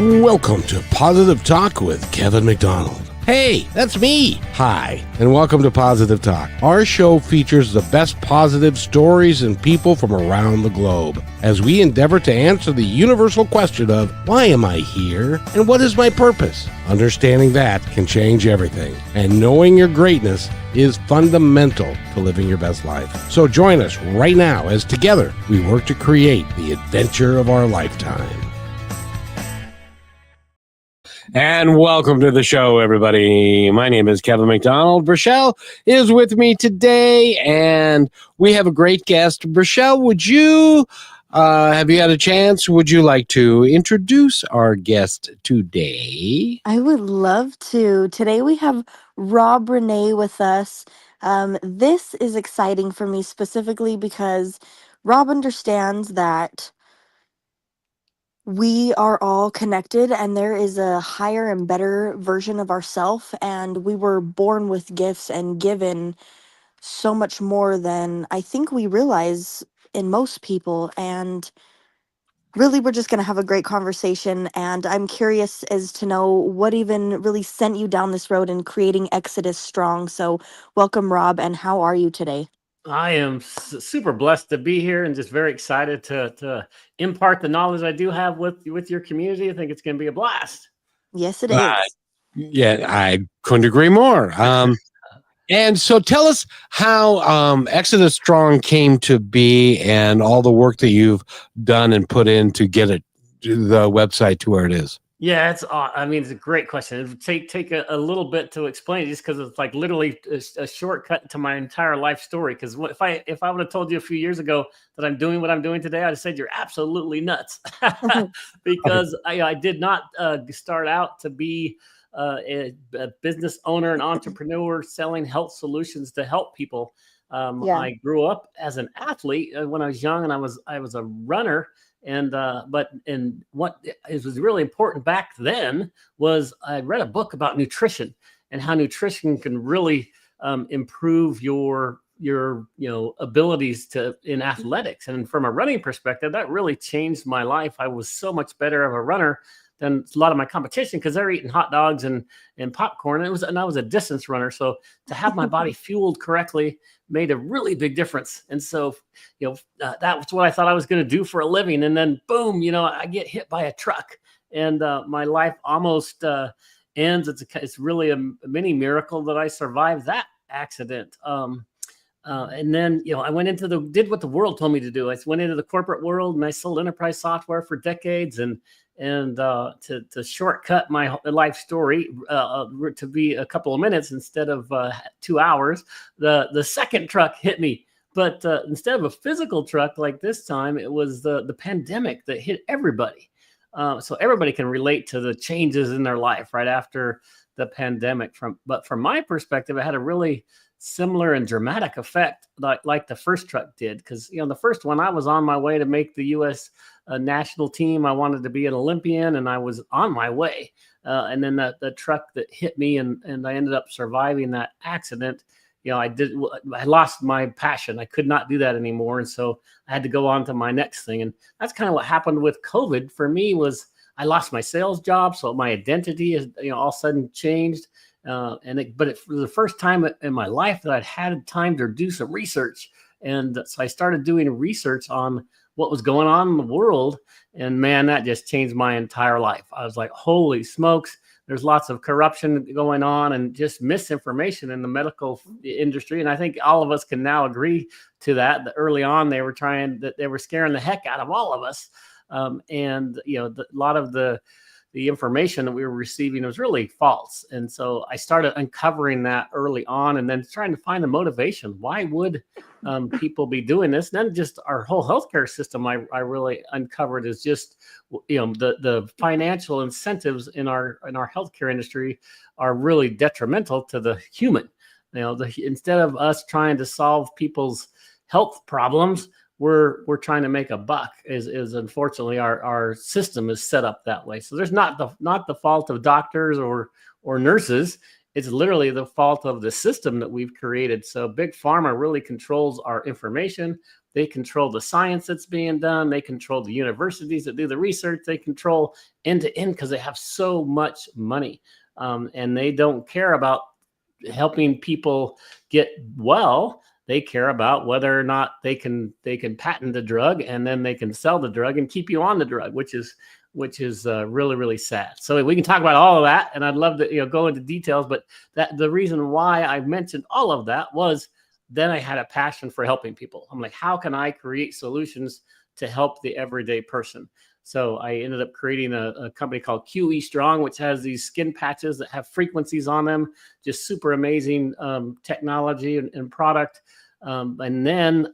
Welcome to Positive Talk with Kevin McDonald. Hey, that's me. Hi, and welcome to Positive Talk. Our show features the best positive stories and people from around the globe as we endeavor to answer the universal question of why am I here and what is my purpose? Understanding that can change everything, and knowing your greatness is fundamental to living your best life. So join us right now as together we work to create the adventure of our lifetime. And welcome to the show, everybody. My name is Kevin McDonald. Rochelle is with me today, and we have a great guest. Rochelle, would you, have you had a chance? Would you like to introduce our guest today? I would love to. Today we have Rene with us. This is exciting for me specifically because Rob understands that we are all connected and there is a higher and better version of ourself, and we were born with gifts and given so much more than I think we realize in most people. And really, we're just going to have a great conversation, and I'm curious as to know what even really sent you down this road in creating Exodus Strong. So welcome, Rob, and how are you today? I am super blessed to be here and just very excited to impart the knowledge I do have with your community. I think it's going to be a blast. Yes, it is. Yeah, I couldn't agree more. And so tell us how Exodus Strong came to be and all the work that you've done and put in to get it to the website to where it is. Yeah, it's a great question. It would take a little bit to explain it just because it's like literally a shortcut to my entire life story. Because if I would have told you a few years ago that I'm doing what I'm doing today, I'd have said you're absolutely nuts. Because I did not start out to be a business owner and entrepreneur selling health solutions to help people. I grew up as an athlete when I was young, and I was a runner. And what was really important back then was I read a book about nutrition and how nutrition can really improve your abilities in athletics. And from a running perspective, that really changed my life. I was so much better of a runner than a lot of my competition because they're eating hot dogs and popcorn. And I was a distance runner. So to have my body fueled correctly made a really big difference. And so, that was what I thought I was going to do for a living. And then boom, I get hit by a truck and my life almost ends. It's really a mini miracle that I survived that accident. And then, I went did what the world told me to do. I went into the corporate world and I sold enterprise software for decades. And to shortcut my life story to be a couple of minutes instead of 2 hours, the second truck hit me. But instead of a physical truck like this time, it was the pandemic that hit everybody. So everybody can relate to the changes in their life right after the pandemic. But from my perspective, it had a really similar and dramatic effect like the first truck did. Because, the first one, I was on my way to make the U.S. National team. I wanted to be an Olympian, and I was on my way. And then the truck that hit me, and I ended up surviving that accident. I lost my passion. I could not do that anymore. And so I had to go on to my next thing. And that's kind of what happened with COVID for me. Was I lost my sales job. So my identity is, all of a sudden changed. But it was the first time in my life that I'd had time to do some research. And so I started doing research on what was going on in the world. And man, that just changed my entire life. I was like, holy smokes, there's lots of corruption going on and just misinformation in the medical industry. And I think all of us can now agree to that early on, they were scaring the heck out of all of us. A lot of the information that we were receiving was really false. And so I started uncovering that early on and then trying to find the motivation. Why would people be doing this? And then just our whole healthcare system, I really uncovered is just, the financial incentives in our healthcare industry are really detrimental to the human. Instead of us trying to solve people's health problems, we're trying to make a buck. Is unfortunately our system is set up that way. So there's not the fault of doctors or nurses. It's literally the fault of the system that we've created. So Big Pharma really controls our information, They control the science that's being done. They control the universities that do the research. They control end to end because they have so much money, and they don't care about helping people get well. They care about whether or not they can patent the drug, and then they can sell the drug and keep you on the drug, which is really, really sad. So we can talk about all of that, and I'd love to go into details. But that the reason why I mentioned all of that was then I had a passion for helping people. I'm like, how can I create solutions to help the everyday person? So I ended up creating a company called QE Strong, which has these skin patches that have frequencies on them, just super amazing technology and product. And then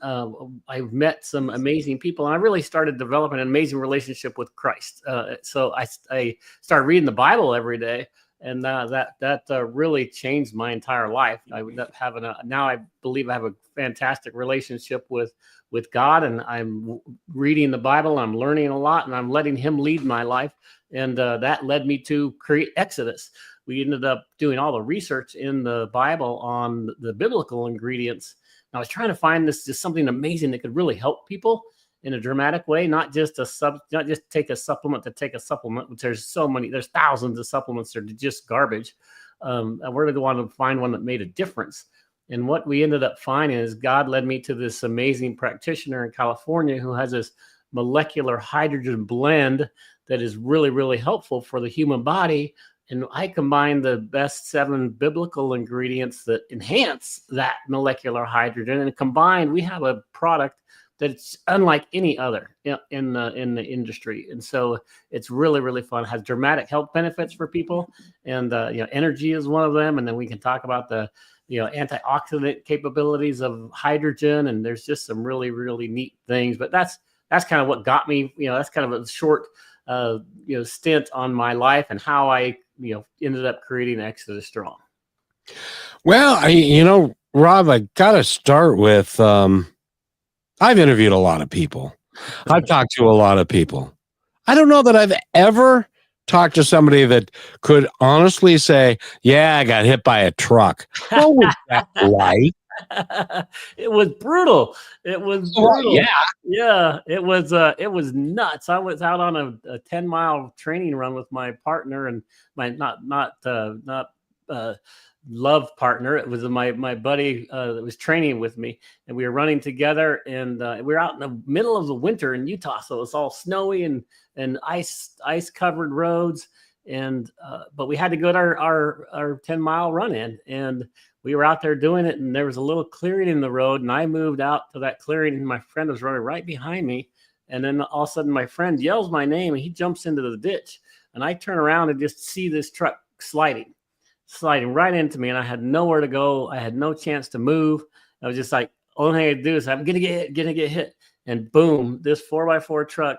I've met some amazing people, and I really started developing an amazing relationship with Christ. So I started reading the Bible every day, and that really changed my entire life. I ended up having now I believe I have a fantastic relationship with God, and I'm reading the Bible. I'm learning a lot, and I'm letting Him lead my life. And that led me to create Exodus. We ended up doing all the research in the Bible on the biblical ingredients. I was trying to find just something amazing that could really help people in a dramatic way, not just take a supplement to take a supplement, which there's thousands of supplements that are just garbage. I really wanted to find one that made a difference. And what we ended up finding is God led me to this amazing practitioner in California who has this molecular hydrogen blend that is really, really helpful for the human body. And I combine the best 7 biblical ingredients that enhance that molecular hydrogen. And combined, we have a product that's unlike any other in the industry. And so it's really, really fun. It has dramatic health benefits for people. And energy is one of them. And then we can talk about the antioxidant capabilities of hydrogen. And there's just some really, really neat things. But that's kind of what got me. That's kind of a short stint on my life and how I ended up creating Exodus Strong. Well, Rob, I got to start with, I've interviewed a lot of people. I've talked to a lot of people. I don't know that I've ever talked to somebody that could honestly say, yeah, I got hit by a truck. What was that like? It was brutal. It was brutal. Yeah. It was nuts. I was out on a 10-mile training run with my partner and my not love partner. It was my buddy that was training with me, and we were running together. And we were out in the middle of the winter in Utah, so it's all snowy and ice covered roads. And but we had to go to our 10-mile run in, and we were out there doing it, and there was a little clearing in the road, and I moved out to that clearing, and my friend was running right behind me. And then all of a sudden my friend yells my name, and he jumps into the ditch, and I turn around and just see this truck sliding right into me. And I had nowhere to go. I had no chance to move. I was just like, only thing I could do is I'm going to get hit. And boom, this 4x4 truck,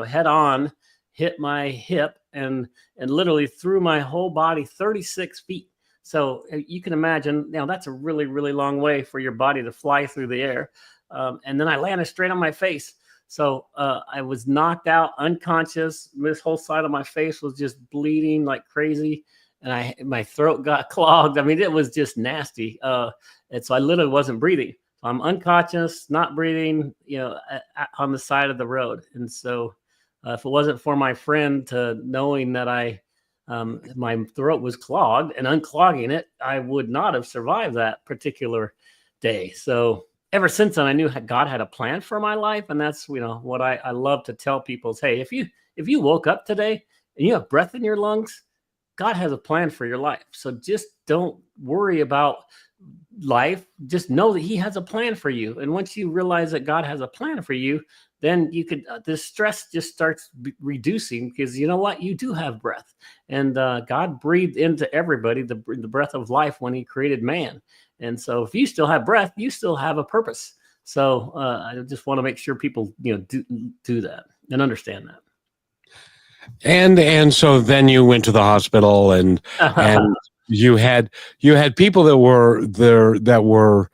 head on hit my hip and literally threw my whole body 36 feet. So you can imagine, that's a really, really long way for your body to fly through the air. And then I landed straight on my face. So I was knocked out, unconscious. This whole side of my face was just bleeding like crazy. And my throat got clogged. I mean, it was just nasty. And so I literally wasn't breathing. I'm unconscious, not breathing, on the side of the road. And so if it wasn't for my friend knowing that my throat was clogged and unclogging it, I would not have survived that particular day. So ever since then, I knew God had a plan for my life. And that's, what I love to tell people is, hey, if you woke up today and you have breath in your lungs, God has a plan for your life. So just don't worry about life. Just know that He has a plan for you. And once you realize that God has a plan for you, then you could, the stress just starts reducing, because you know what? You do have breath. And God breathed into everybody the breath of life when He created man. And so if you still have breath, you still have a purpose. So I just want to make sure people, do that and understand that. And so then you went to the hospital and you had people that were there that were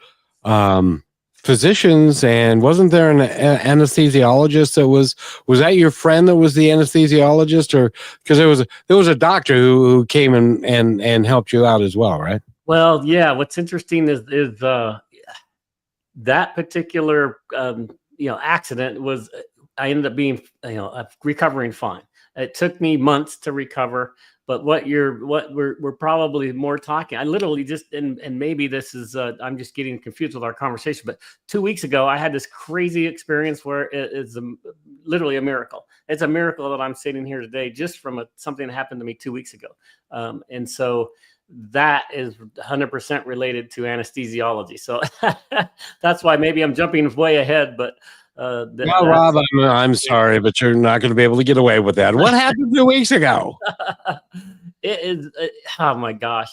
physicians, and wasn't there an anesthesiologist that was that your friend that was the anesthesiologist? Or because there was a doctor who came and helped you out as well, right? Well, yeah. What's interesting is that particular accident was I ended up being recovering fine. It took me months to recover, but what we're probably more talking. I literally just and maybe this is I'm just getting confused with our conversation. But 2 weeks ago, I had this crazy experience where it is literally a miracle. It's a miracle that I'm sitting here today just from something that happened to me 2 weeks ago, and so that is 100% related to anesthesiology. So that's why maybe I'm jumping way ahead, but. Well, Rob, I'm sorry, but you're not going to be able to get away with that. What happened 2 weeks ago? It is. Oh my gosh,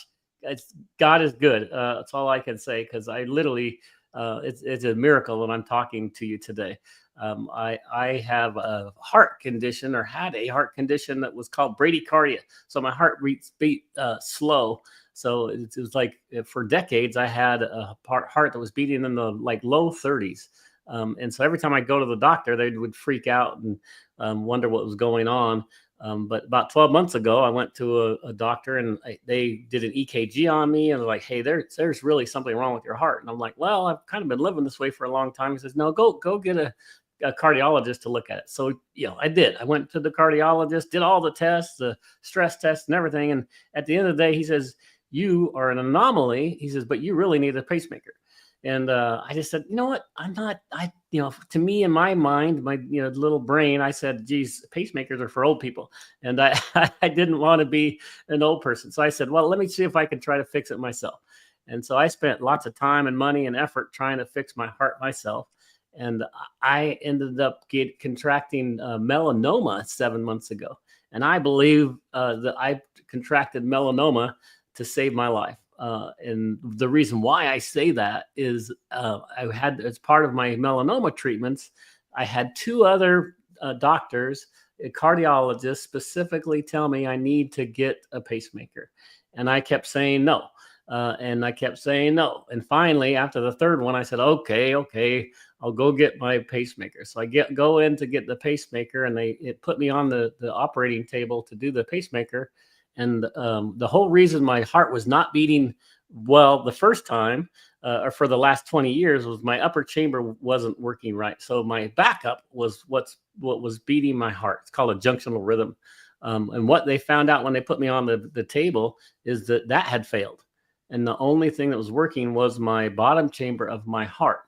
God is good. That's all I can say, because I literally, it's a miracle that I'm talking to you today. I have a heart condition, or had a heart condition, that was called bradycardia. So my heart beat slow. So it was like for decades I had a heart that was beating in the low 30s. And so every time I go to the doctor, they would freak out and wonder what was going on. But about 12 months ago, I went to a doctor, and they did an EKG on me, and they're like, "Hey, there's really something wrong with your heart." And I'm like, "Well, I've kind of been living this way for a long time." He says, "No, go get a cardiologist to look at it." So, I did. I went to the cardiologist, did all the tests, the stress tests and everything. And at the end of the day, he says, "You are an anomaly." He says, "But you really need a pacemaker." And I just said, "You know what? I'm not, to me, in my mind, my, little brain, I said, geez, pacemakers are for old people." And I, I didn't want to be an old person. So I said, well, let me see if I can try to fix it myself. And so I spent lots of time and money and effort trying to fix my heart myself. And I ended up contracting melanoma 7 months ago. And I believe that I contracted melanoma to save my life. And the reason why I say that is I had, as part of my melanoma treatments, I had 2 other doctors, cardiologists, specifically tell me I need to get a pacemaker. And I kept saying no. And I kept saying no. And finally, after the 3rd one, I said, okay, I'll go get my pacemaker. So I go in to get the pacemaker, and it put me on the operating table to do the pacemaker. And the whole reason my heart was not beating well the first time, or for the last 20 years, was my upper chamber wasn't working right. So my backup was what was beating my heart. It's called a junctional rhythm. And what they found out when they put me on the table is that had failed. And the only thing that was working was my bottom chamber of my heart.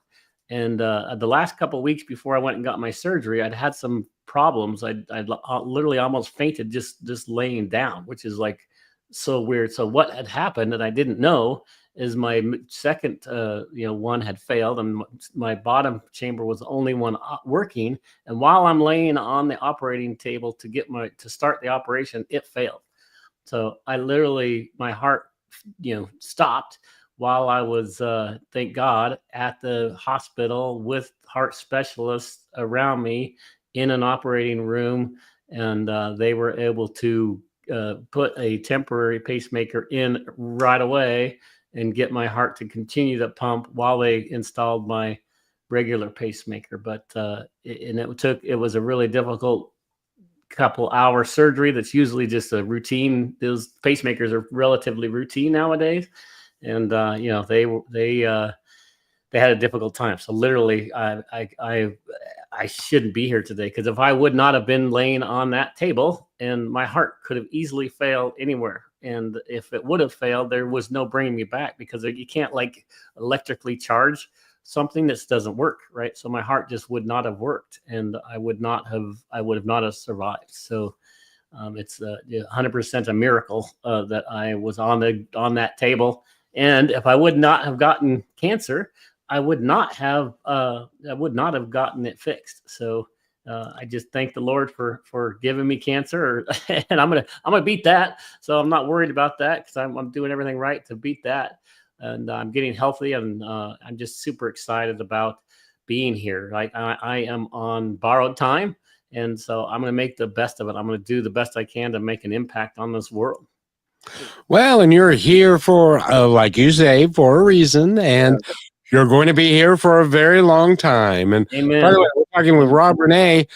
And the last couple of weeks before I went and got my surgery, I'd had some problems. I'd literally almost fainted just laying down, which is so weird. So what had happened that I didn't know is my second one had failed, and my bottom chamber was the only one working. And while I'm laying on the operating table to start the operation, it failed. So I literally, my heart stopped while I was, thank God, at the hospital with heart specialists around me in an operating room. And they were able to put a temporary pacemaker in right away and get my heart to continue to pump while they installed my regular pacemaker. But it was a really difficult couple hour surgery. That's usually just a routine. Those pacemakers are relatively routine nowadays. And they had a difficult time. So literally, I shouldn't be here today, because if I would not have been laying on that table, and my heart could have easily failed anywhere. And if it would have failed, there was no bringing me back, because you can't electrically charge something that doesn't work, right? So my heart just would not have worked, and I would have not survived. So it's 100% a miracle that I was on that table. And if I would not have gotten cancer, I would not have gotten it fixed. So I just thank the Lord for giving me cancer, and I'm gonna beat that. So I'm not worried about that, because I'm doing everything right to beat that, and I'm getting healthy, and I'm just super excited about being here. I am on borrowed time, and so I'm gonna make the best of it. I'm gonna do the best I can to make an impact on this world. Well, and you're here for, like you say, for a reason, and you're going to be here for a very long time. And Amen. By the way, we're talking with Rob Rene.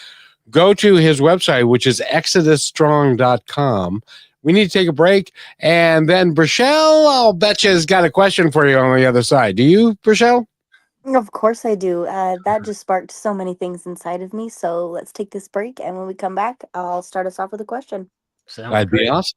Go to his website, which is exodusstrong.com. We need to take a break, and then Brachelle, I'll bet you, has got a question for you on the other side. Do you, Brachelle? Of course I do. That just sparked so many things inside of me. So let's take this break. And when we come back, I'll start us off with a question. Sounds That'd be great. awesome.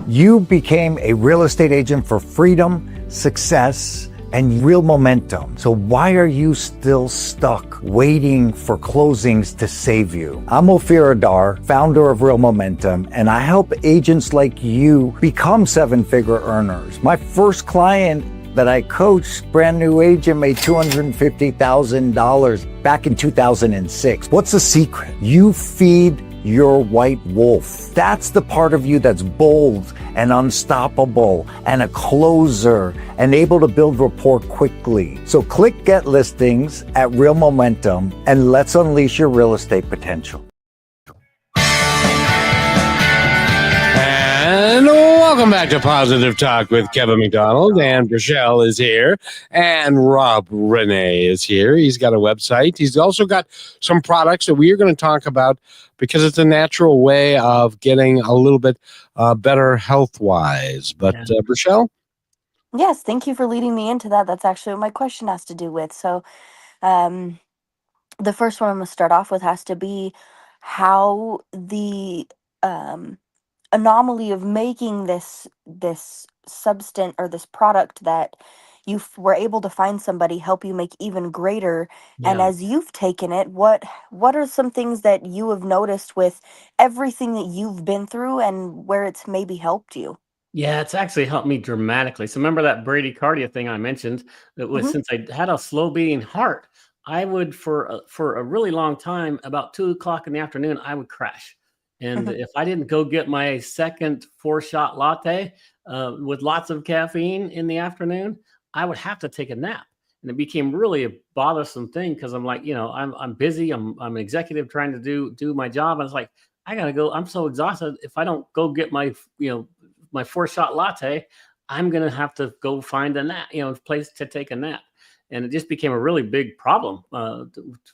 You became a real estate agent for freedom, success, and real momentum. So why are you still stuck waiting for closings to save you? I'm Ophir Adar, founder of Real Momentum, and I help agents like you become seven-figure earners. My first client that I coached, brand new agent, made $250,000 back in 2006. What's the secret? You feed your white wolf. That's the part of you that's bold and unstoppable and a closer and able to build rapport quickly. So click Get Listings at Real Momentum and let's unleash your real estate potential. And welcome back to Positive Talk with Kevin McDonald. And Rochelle is here. And Rob Rene is here. He's got a website. He's also got some products that we are going to talk about because it's a natural way of getting a little bit better health-wise. But Rochelle? Yes, thank you for leading me into that. That's actually what my question has to do with. So, the first one I'm going to start off with has to be how the anomaly of making this substance or this product that you were able to find somebody help you make even greater. And Yeah. as you've taken it, what are some things that you have noticed with everything that you've been through and where it's maybe helped you? Yeah, it's actually helped me dramatically. So remember that bradycardia thing I mentioned? That was Hmm. since I had a slow beating heart, I would for a really long time, about 2 o'clock in the afternoon, I would crash. And Hmm. if I didn't go get my second 4-shot latte with lots of caffeine in the afternoon, I would have to take a nap. And it became really a bothersome thing because I'm like, I'm busy. I'm an executive trying to do my job. And it's like, I gotta go. I'm so exhausted. If I don't go get my 4-shot latte, I'm going to have to go find a nap, place to take a nap. And it just became a really big problem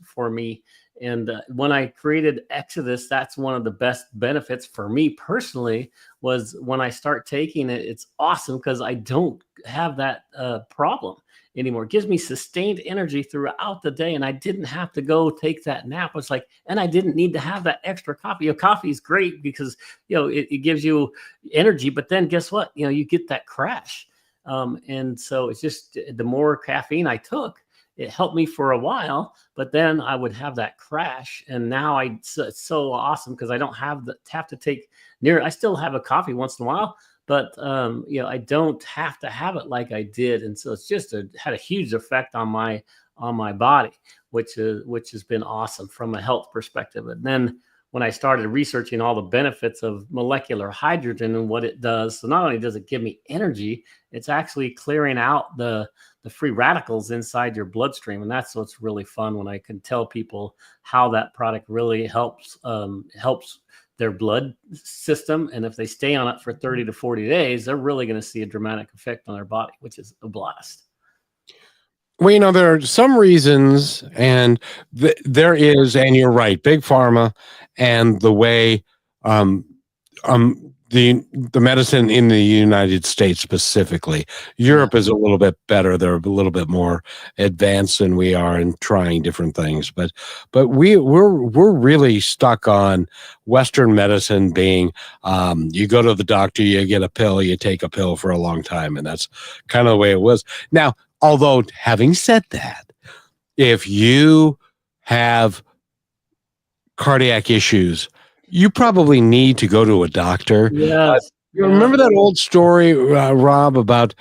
for me. And when I created Exodus, that's one of the best benefits for me personally was when I start taking it, it's awesome because I don't have that problem anymore. It gives me sustained energy throughout the day. And I didn't have to go take that nap. It's like, and I didn't need to have that extra coffee. Coffee is great because, it gives you energy, but then guess what? You get that crash. And so it's just the more caffeine I took, it helped me for a while, but then I would have that crash. And now it's so awesome because I don't have to take I still have a coffee once in a while, but I don't have to have it like I did. And so it's just had a huge effect on my body, which has been awesome from a health perspective. And then when I started researching all the benefits of molecular hydrogen and what it does, so not only does it give me energy, it's actually clearing out the free radicals inside your bloodstream. And that's what's really fun when I can tell people how that product really helps their blood system. And if they stay on it for 30 to 40 days, they're really going to see a dramatic effect on their body, which is a blast. Well, there are some reasons, and there is, and you're right, big pharma and the way um, the medicine in the United States specifically. Europe is a little bit better. They're a little bit more advanced than we are in trying different things. But we're really stuck on Western medicine being you go to the doctor, you get a pill, you take a pill for a long time, and that's kind of the way it was. Now, although having said that, if you have cardiac issues, you probably need to go to a doctor. Yes. You remember that old story, Rob, about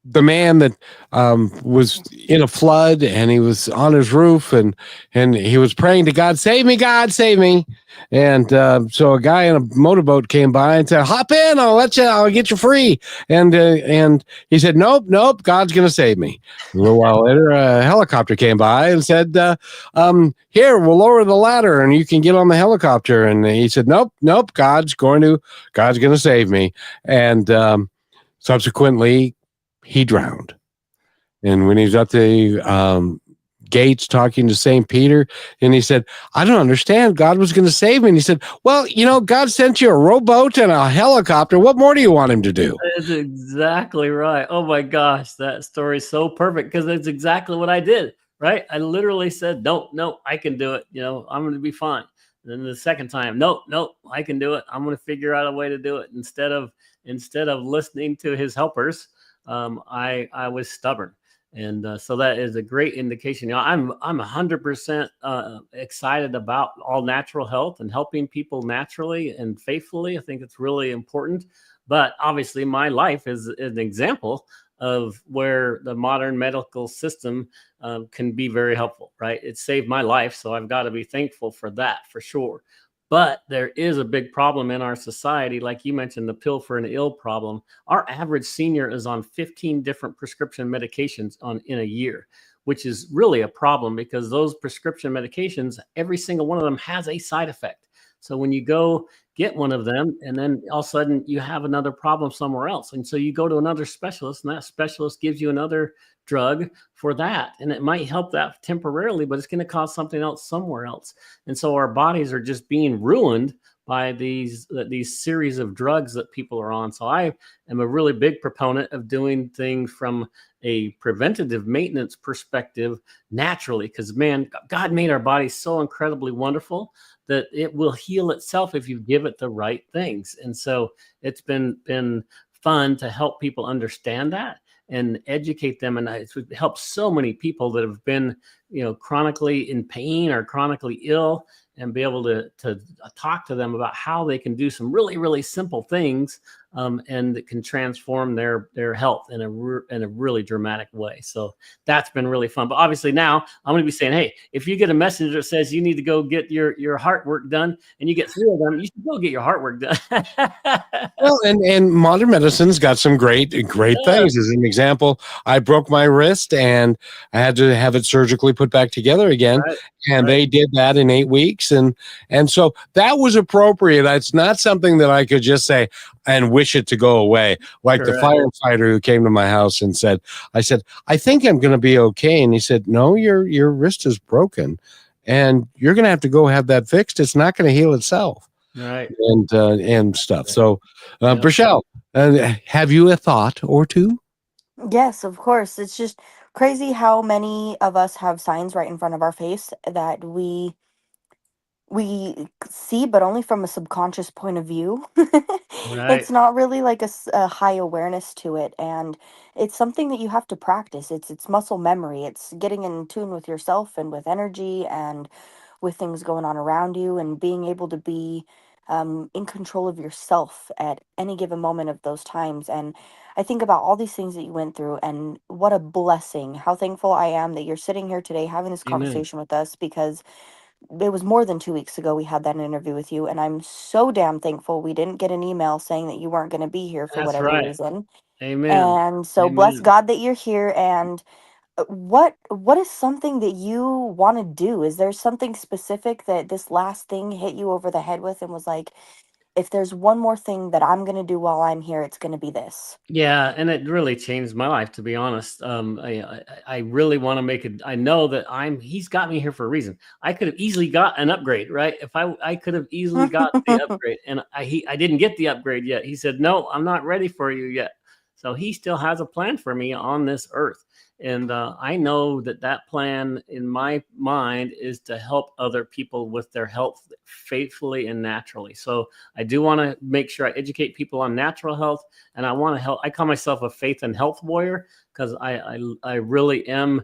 the man that was in a flood and he was on his roof and he was praying to God, save me, God, save me. And so a guy in a motorboat came by and said, hop in, I'll get you free. And he said, nope, God's going to save me. A little while later, a helicopter came by and said, here, we'll lower the ladder and you can get on the helicopter. And he said, nope, God's going to save me. And subsequently, he drowned. And when he was at Gates talking to St. Peter, and he said, I don't understand. God was going to save me. And he said, well, God sent you a rowboat and a helicopter. What more do you want him to do? That's exactly right. Oh my gosh, that story is so perfect because that's exactly what I did, right? I literally said, no, I can do it. I'm going to be fine. And then the second time, no, I can do it. I'm going to figure out a way to do it. Instead of listening to his helpers, I was stubborn. And so that is a great indication. I'm 100% excited about all natural health and helping people naturally and faithfully. I think it's really important. But obviously, my life is an example of where the modern medical system can be very helpful, right? It saved my life, so I've got to be thankful for that, for sure. But there is a big problem in our society. Like you mentioned, the pill for an ill problem. Our average senior is on 15 different prescription medications in a year, which is really a problem because those prescription medications, every single one of them has a side effect. So when you go get one of them and then all of a sudden you have another problem somewhere else. And so you go to another specialist and that specialist gives you another drug for that. And it might help that temporarily, but it's going to cause something else somewhere else. And so our bodies are just being ruined by these series of drugs that people are on. So I am a really big proponent of doing things from a preventative maintenance perspective naturally, because man, God made our bodies so incredibly wonderful that it will heal itself if you give it the right things. And so it's been fun to help people understand that and educate them. And it's helped so many people that have been, chronically in pain or chronically ill, and be able to talk to them about how they can do some really, really simple things, and that can transform their health in a really dramatic way. So that's been really fun. But obviously now I'm going to be saying, hey, if you get a message that says you need to go get your heart work done, and you get 3 of them, you should go get your heart work done. Well, and modern medicine's got some great things. As an example, I broke my wrist and I had to have it surgically put back together again. Right. And they did that in 8 weeks. And so that was appropriate. It's not something that I could just say and wish it to go away. Like the firefighter who came to my house and said, I think I'm going to be okay. And he said, no, your wrist is broken and you're going to have to go have that fixed. It's not going to heal itself. Right. And stuff. So, Brichelle, have you a thought or two? Yes, of course. It's just crazy how many of us have signs right in front of our face that we see, but only from a subconscious point of view. Right. It's not really like a high awareness to it, and it's something that you have to practice. It's muscle memory. It's getting in tune with yourself and with energy and with things going on around you, and being able to be in control of yourself at any given moment of those times. And I think about all these things that you went through, and what a blessing, how thankful I am that you're sitting here today having this Amen. conversation with us, because it was more than 2 weeks ago we had that interview with you, and I'm so damn thankful we didn't get an email saying that you weren't going to be here for That's whatever right. reason. Amen. And so bless Amen. God that you're here. And what is something that you want to do? Is there something specific that this last thing hit you over the head with and was like, if there's one more thing that I'm going to do while I'm here, it's going to be this? Yeah, and it really changed my life, to be honest. I really want to make it. I know that he's got me here for a reason. I could have easily got an upgrade, right? If I could have easily got the upgrade, and I didn't get the upgrade yet. He said, no, I'm not ready for you yet. So he still has a plan for me on this earth. And I know that plan in my mind is to help other people with their health faithfully and naturally. So I do want to make sure I educate people on natural health, and I want to help. I call myself a faith and health warrior because I really am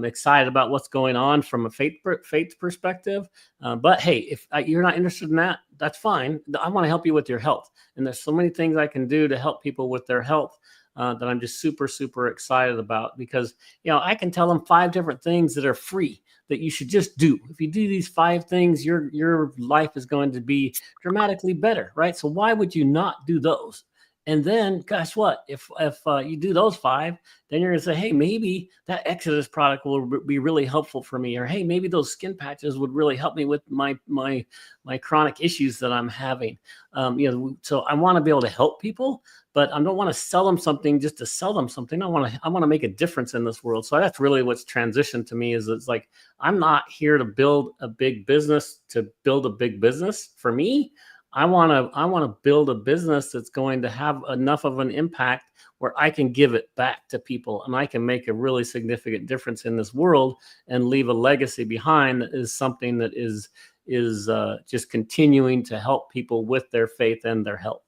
excited about what's going on from a faith perspective. But hey, if you're not interested in that, that's fine. I want to help you with your health. And there's so many things I can do to help people with their health that I'm just super, super excited about, because, I can tell them 5 different things that are free that you should just do. If you do these 5 things, your life is going to be dramatically better, right? So why would you not do those? And then guess what? If you do those 5, then you're going to say, hey, maybe that Exodus product will be really helpful for me. Or, hey, maybe those skin patches would really help me with my chronic issues that I'm having. So I want to be able to help people, but I don't want to sell them something just to sell them something. I want to make a difference in this world. So that's really what's transitioned to me, is it's like, I'm not here to build a big business to build a big business. For me, I want to build a business that's going to have enough of an impact where I can give it back to people, and I can make a really significant difference in this world and leave a legacy behind that is something that is just continuing to help people with their faith and their health.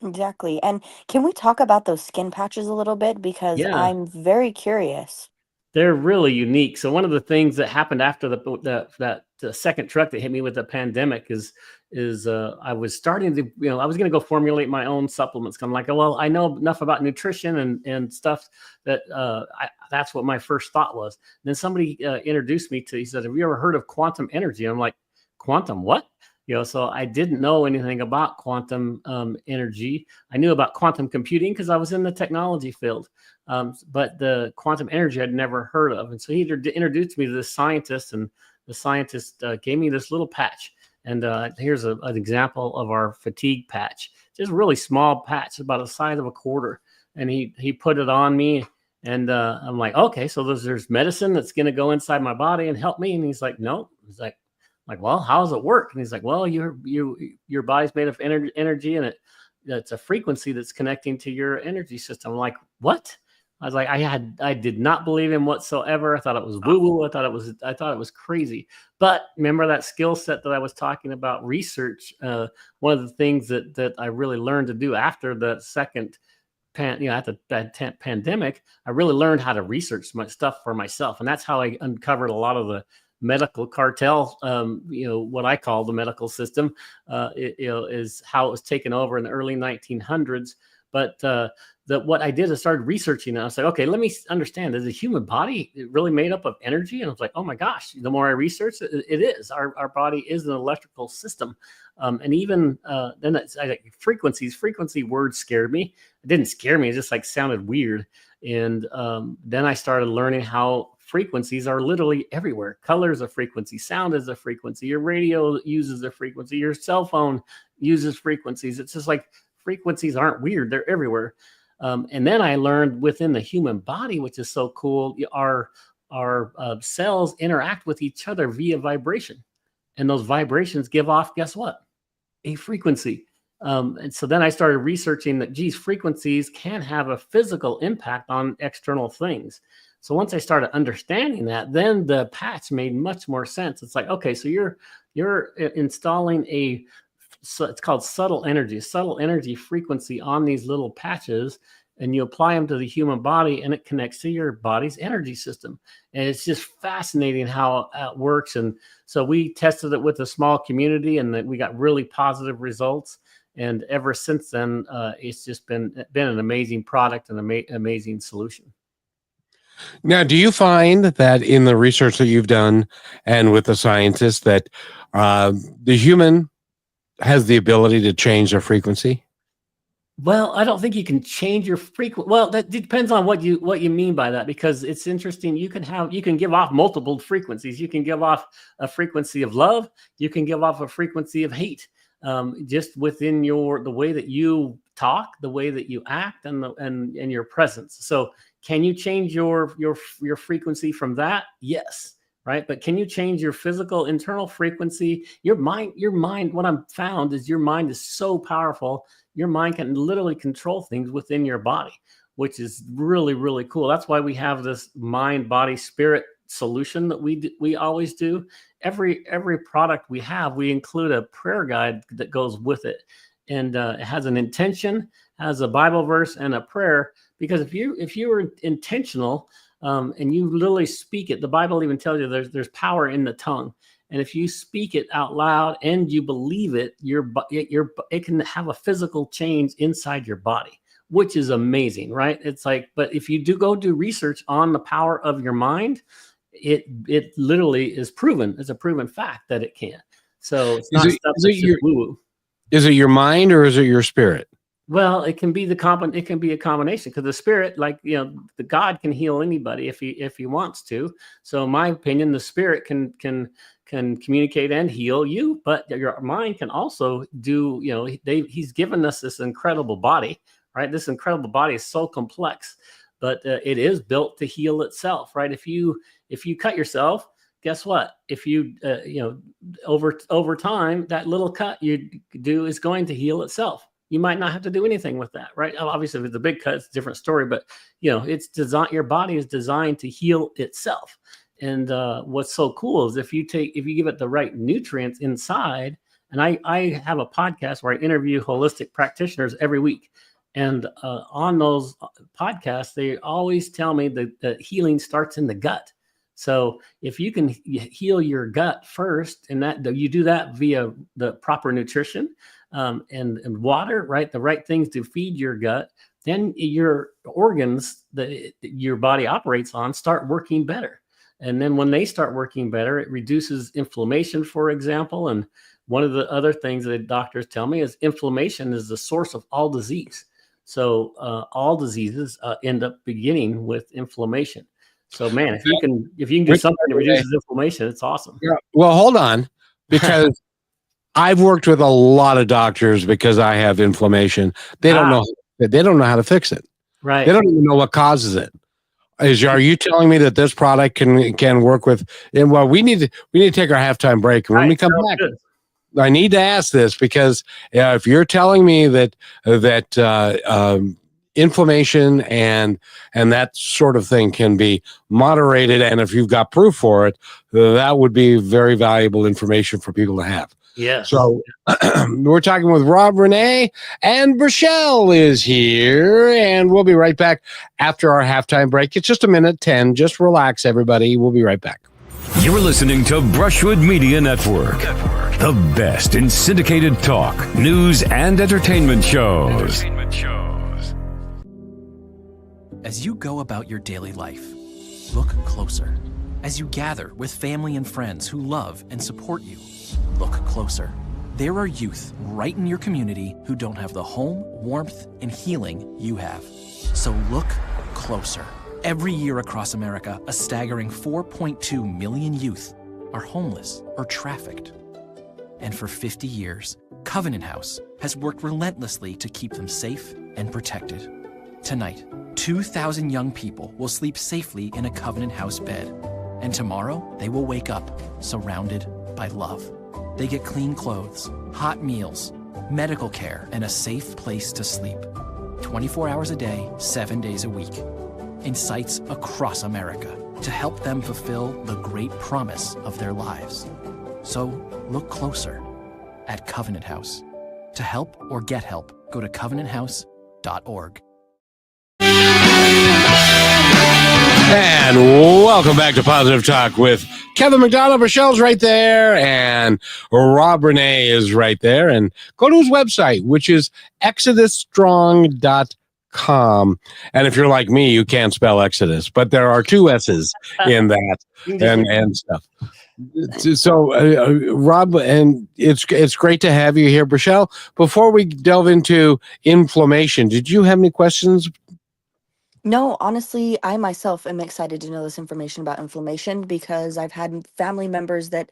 Exactly. And can we talk about those skin patches a little bit? Because Yeah. I'm very curious. They're really unique. So one of the things that happened after the second truck that hit me with the pandemic is I was starting to, I was going to go formulate my own supplements. I'm like, well, I know enough about nutrition and stuff that that's what my first thought was. And then somebody introduced me to, he said, have you ever heard of quantum energy? I'm like, quantum what? So I didn't know anything about quantum energy. I knew about quantum computing because I was in the technology field. But the quantum energy I'd never heard of. And so he introduced me to this scientist, and the scientist gave me this little patch. And here's an example of our fatigue patch. Just a really small patch, about the size of a quarter. And he put it on me, and I'm like, okay, so there's medicine that's going to go inside my body and help me. And he's like, no. He's like, well, how does it work? And he's like, well, your body's made of energy, and it's a frequency that's connecting to your energy system. I'm like, what? I was like, I did not believe him whatsoever. I thought it was woo-woo. I thought it was crazy. But remember that skill set that I was talking about, research. One of the things that I really learned to do after the second after that pandemic, I really learned how to research my stuff for myself. And that's how I uncovered a lot of the medical cartel, what I call the medical system, is how it was taken over in the early 1900s. But what I did is started researching it. I was like, okay, let me understand. Is the human body really made up of energy? And I was like, oh my gosh, the more I researched it, it is. Our body is an electrical system. And even then frequency words scared me. It didn't scare me. It just sounded weird. And then I started learning how frequencies are literally everywhere. Color is a frequency. Sound is a frequency. Your radio uses a frequency. Your cell phone uses frequencies. It's just like frequencies aren't weird. They're everywhere. And then I learned within the human body, which is so cool, our cells interact with each other via vibration. And those vibrations give off, guess what? A frequency. And so then I started researching that, frequencies can have a physical impact on external things. So once I started understanding that, then the patch made much more sense. It's like, okay, so you're installing it's called subtle energy frequency on these little patches, and you apply them to the human body, and it connects to your body's energy system. And it's just fascinating how it works. And so we tested it with a small community, and we got really positive results. And ever since then, it's just been an amazing product and amazing solution. Now, do you find that in the research that you've done and with the scientists that the human has the ability to change their frequency? Well, I don't think you can change your frequency. Well, that depends on what you mean by that, because it's interesting. You can give off multiple frequencies. You can give off a frequency of love. You can give off a frequency of hate. Just within the way that you talk, the way that you act, and your presence. So, can you change your frequency from that? Yes. Right. But can you change your physical internal frequency? Your mind, what I'm found is your mind is so powerful. Your mind can literally control things within your body, which is really, really cool. That's why we have this mind, body, spirit solution that we always do. Every product we have, we include a prayer guide that goes with it. And it has an intention, has a Bible verse, and a prayer. Because if you were intentional, and you literally speak it, the Bible even tells you there's power in the tongue. And if you speak it out loud and you believe it, it can have a physical change inside your body, which is amazing, right? It's like, but if you do research on the power of your mind, it literally is proven. It's a proven fact that it can. So it's not stuff that's just woo-woo. Is it your mind or is it your spirit? Well, it can be a combination, because the spirit, the God can heal anybody if he wants to. So in my opinion, the spirit can communicate and heal you, but your mind can also do, he's given us this incredible body, right? This incredible body is so complex, but it is built to heal itself, right? If you cut yourself, guess what? If you over time, that little cut you do is going to heal itself. You might not have to do anything with that, right? Obviously, if it's a big cut, it's a different story, but it's designed. Your body is designed to heal itself. And what's so cool is if you give it the right nutrients inside. And I have a podcast where I interview holistic practitioners every week. And on those podcasts, they always tell me that healing starts in the gut. So if you can heal your gut first, and that you do that via the proper nutrition and water, right? The right things to feed your gut, then your organs that your body operates on start working better. And then when they start working better, it reduces inflammation, for example. And one of the other things that doctors tell me is inflammation is the source of all disease. So all diseases end up beginning with inflammation. So man, if you can do something that reduces inflammation, it's awesome. Yeah. Well, hold on, because I've worked with a lot of doctors because I have inflammation. They don't know. They don't know how to fix it. Right. They don't even know what causes it. Are you telling me that this product can work with? And well, we need to take our halftime break, and when we come back, I need to ask this because if you're telling me that inflammation and that sort of thing can be moderated, and if you've got proof for it, that would be very valuable information for people to have. Yeah. So we're talking with Rob, Rene, and Rochelle is here, and we'll be right back after our halftime break. It's just a minute 10. Just relax, everybody. We'll be right back. You're listening to Brushwood Media Network, the best in syndicated talk, news, and entertainment shows. As you go about your daily life, look closer. As you gather with family and friends who love and support you, look closer. There are youth right in your community who don't have the home, warmth, and healing you have. So look closer. Every year across America, a staggering 4.2 million youth are homeless or trafficked. And for 50 years, Covenant House has worked relentlessly to keep them safe and protected. Tonight, 2,000 young people will sleep safely in a Covenant House bed. And tomorrow, they will wake up surrounded by love. They get clean clothes, hot meals, medical care, and a safe place to sleep. 24 hours a day, 7 days a week. In sites across America to help them fulfill the great promise of their lives. So look closer at Covenant House. To help or get help, go to covenanthouse.org. And welcome back to Positive Talk with Kevin McDonald. Rochelle's right there, and Rob Rene is right there. And go to his website, which is exodusstrong.com. And if you're like me, you can't spell Exodus, but there are two S's in that and stuff. So, Rob, and it's great to have you here. Rochelle, before we delve into inflammation, did you have any questions? No, honestly, I myself am excited to know this information about inflammation because I've had family members that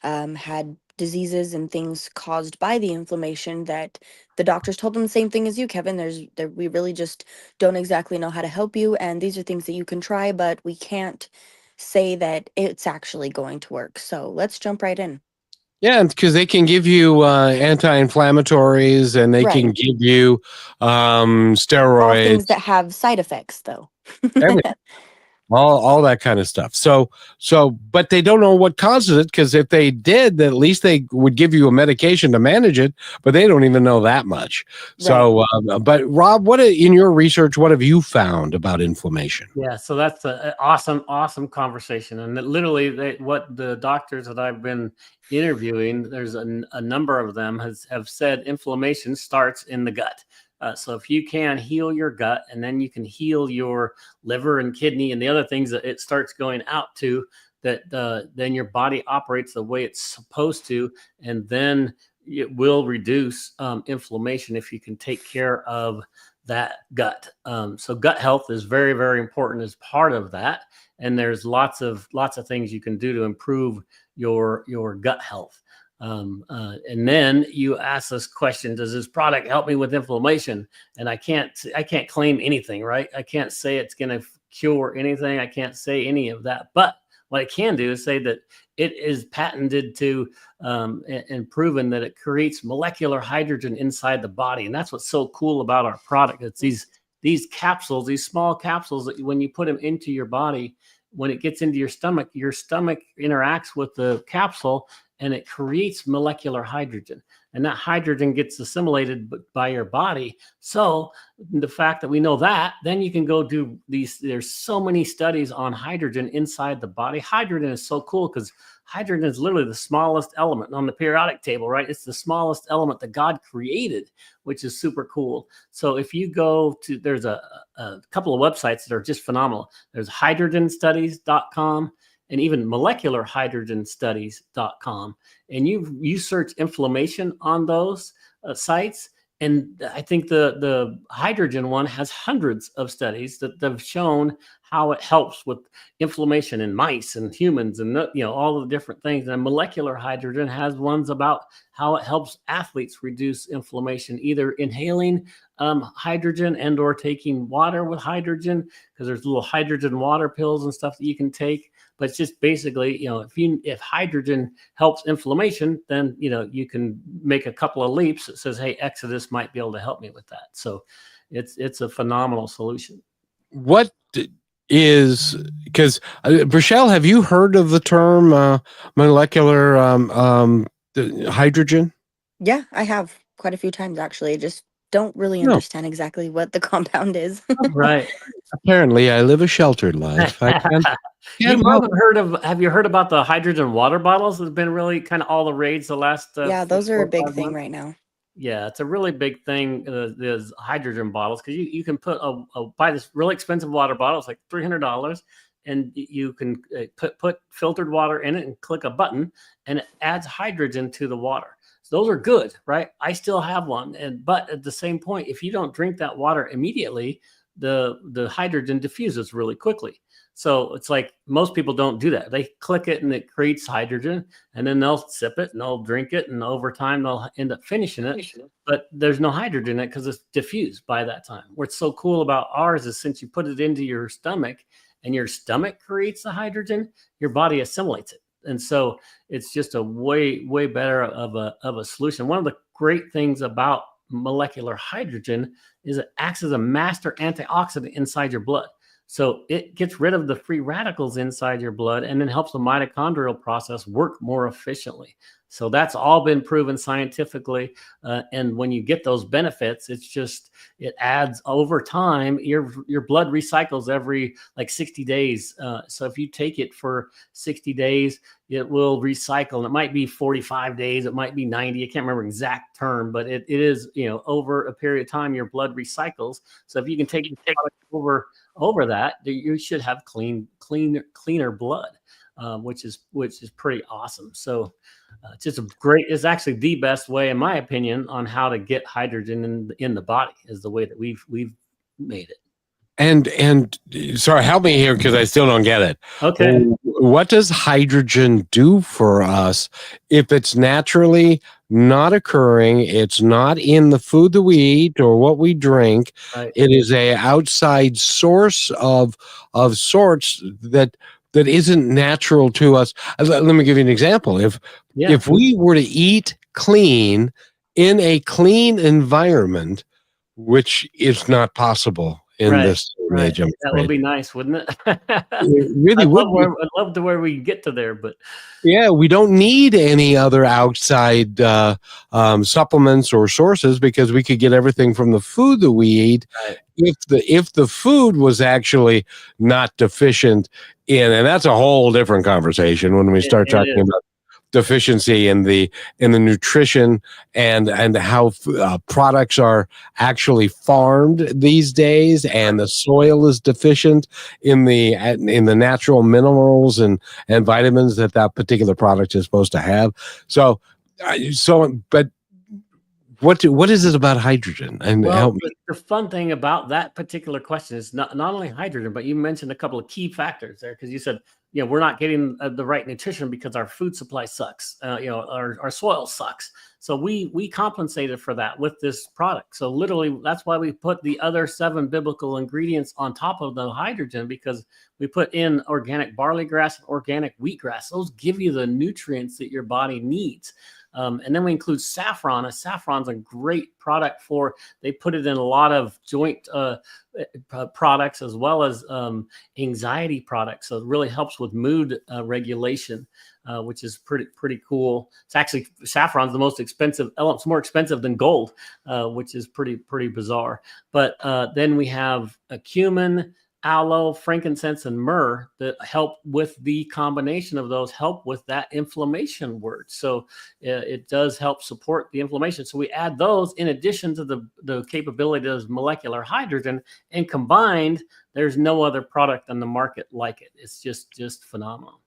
had diseases and things caused by the inflammation that the doctors told them the same thing as you, Kevin. We really just don't exactly know how to help you, and these are things that you can try, but we can't say that it's actually going to work. So let's jump right in. Yeah, because they can give you anti-inflammatories, and they can give you steroids. All things that have side effects, though. all that kind of stuff. So, but they don't know what causes it, because if they did, at least they would give you a medication to manage it, but they don't even know that much. Right. So, but Rob, in your research, what have you found about inflammation? Yeah, so that's an awesome conversation. And literally what the doctors that I've been interviewing, there's a number of them have said inflammation starts in the gut. So if you can heal your gut, and then you can heal your liver and kidney and the other things that it starts going out to, that then your body operates the way it's supposed to, and then it will reduce inflammation if you can take care of that gut. So gut health is very, very important as part of that. And there's lots of things you can do to improve your gut health. And then you ask this question: does this product help me with inflammation? And I can't claim anything, right? I can't say it's going to cure anything. I can't say any of that. But what I can do is say that it is patented to and proven that it creates molecular hydrogen inside the body. And that's what's so cool about our product. It's these capsules, these small capsules that when you put them into your body, when it gets into your stomach interacts with the capsule and it creates molecular hydrogen. And that hydrogen gets assimilated by your body. So the fact that we know that, then you can go do these. There's so many studies on hydrogen inside the body. Hydrogen is so cool because hydrogen is literally the smallest element on the periodic table, right? It's the smallest element that God created, which is super cool. So if you go to, there's a couple of websites that are just phenomenal. There's hydrogenstudies.com and even molecularhydrogenstudies.com. And you search inflammation on those sites. And I think the hydrogen one has hundreds of studies that have shown how it helps with inflammation in mice and humans and all the different things. And molecular hydrogen has ones about how it helps athletes reduce inflammation, either inhaling hydrogen and or taking water with hydrogen, because there's little hydrogen water pills and stuff that you can take. But it's just basically, if hydrogen helps inflammation, then, you can make a couple of leaps that says, hey, Exodus might be able to help me with that. So it's a phenomenal solution. What is, because Rochelle, have you heard of the term molecular hydrogen? Yeah, I have quite a few times actually. Just don't really understand exactly what the compound is. Right. Apparently, I live a sheltered life. I can't You haven't have you heard about the hydrogen water bottles? It's been really kind of all the rage the last yeah, those are a big 5 thing months. right now. Yeah, it's a really big thing. There's hydrogen bottles because you can put buy this really expensive water bottle. It's like $300, and you can put filtered water in it and click a button, and it adds hydrogen to the water. So those are good, right? I still have one, but at the same point, if you don't drink that water immediately, the hydrogen diffuses really quickly. So it's like most people don't do that. They click it and it creates hydrogen, and then they'll sip it and they'll drink it, and over time they'll end up finishing it. But there's no hydrogen in it because it's diffused by that time. What's so cool about ours is since you put it into your stomach and your stomach creates the hydrogen, your body assimilates it. And so it's just a way better of a solution. One of the great things about molecular hydrogen is it acts as a master antioxidant inside your blood. So it gets rid of the free radicals inside your blood and then helps the mitochondrial process work more efficiently. So that's all been proven scientifically. And when you get those benefits, it adds over time. Your blood recycles every like 60 days. So if you take it for 60 days, it will recycle. And it might be 45 days. It might be 90. I can't remember exact term, but it is, over a period of time, your blood recycles. So if you can take over that, you should have cleaner blood, which is pretty awesome. So it's actually the best way, in my opinion, on how to get hydrogen in the body is the way that we've made it. And sorry, help me here because I still don't get it. Okay. What does hydrogen do for us if it's naturally not occurring? It's not in the food that we eat or what we drink. Right. It is a outside source of sorts that isn't natural to us. Let me give you an example. If we were to eat clean in a clean environment, which is not possible in this age, that would be nice, wouldn't it? It really would. I'd love to where we can get to there, but yeah, we don't need any other outside supplements or sources because we could get everything from the food that we eat. Right. If the food was actually not deficient in, and that's a whole different conversation when we start talking about deficiency in the nutrition and how products are actually farmed these days, and the soil is deficient in the natural minerals and vitamins that particular product is supposed to have. But what is it about hydrogen? And Well, help me. the fun thing about that particular question is not only hydrogen, but you mentioned a couple of key factors there because you said, we're not getting the right nutrition because our food supply sucks. Our soil sucks. So we compensated for that with this product. So literally, that's why we put the other 7 biblical ingredients on top of the hydrogen, because we put in organic barley grass and organic wheatgrass. Those give you the nutrients that your body needs. And then we include saffron. Saffron's a great product they put it in a lot of joint products as well as anxiety products. So it really helps with mood regulation, which is pretty cool. It's actually, saffron's the most expensive element. It's more expensive than gold, which is pretty bizarre. But then we have cumin, aloe, frankincense, and myrrh that help with the combination of those, help with that inflammation word. So it does help support the inflammation. So we add those in addition to the capability of molecular hydrogen, and combined, there's no other product on the market like it. It's just phenomenal.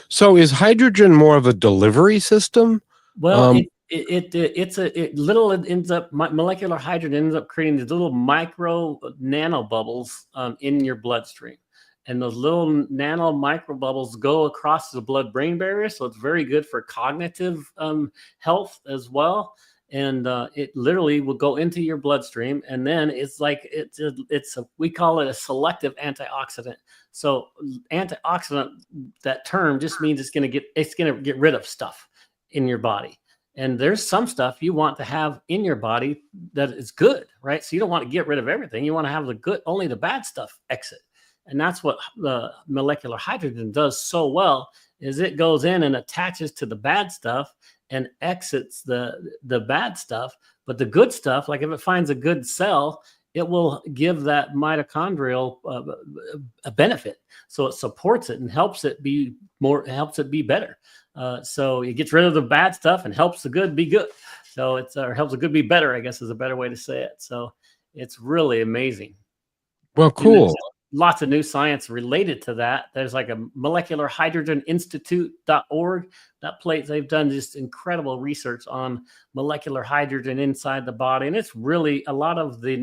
So is hydrogen more of a delivery system? Well, molecular hydrogen ends up creating these little micro nano bubbles in your bloodstream. And those little nano micro bubbles go across the blood-brain barrier. So it's very good for cognitive health as well. And it literally will go into your bloodstream. And then we call it a selective antioxidant. So antioxidant, that term just means it's going to get rid of stuff in your body. And there's some stuff you want to have in your body that is good, right? So you don't want to get rid of everything. You want to have the good, only the bad stuff exit. And that's what the molecular hydrogen does so well, is it goes in and attaches to the bad stuff and exits the bad stuff. But the good stuff, like if it finds a good cell, it will give that mitochondrial a benefit. So it supports it and helps it be better. So it gets rid of the bad stuff and helps the good be good. So or helps the good be better, I guess is a better way to say it. So it's really amazing. Well, cool. Lots of new science related to that. There's like a molecular hydrogen institute.org. That place, they've done just incredible research on molecular hydrogen inside the body. And it's really a lot of the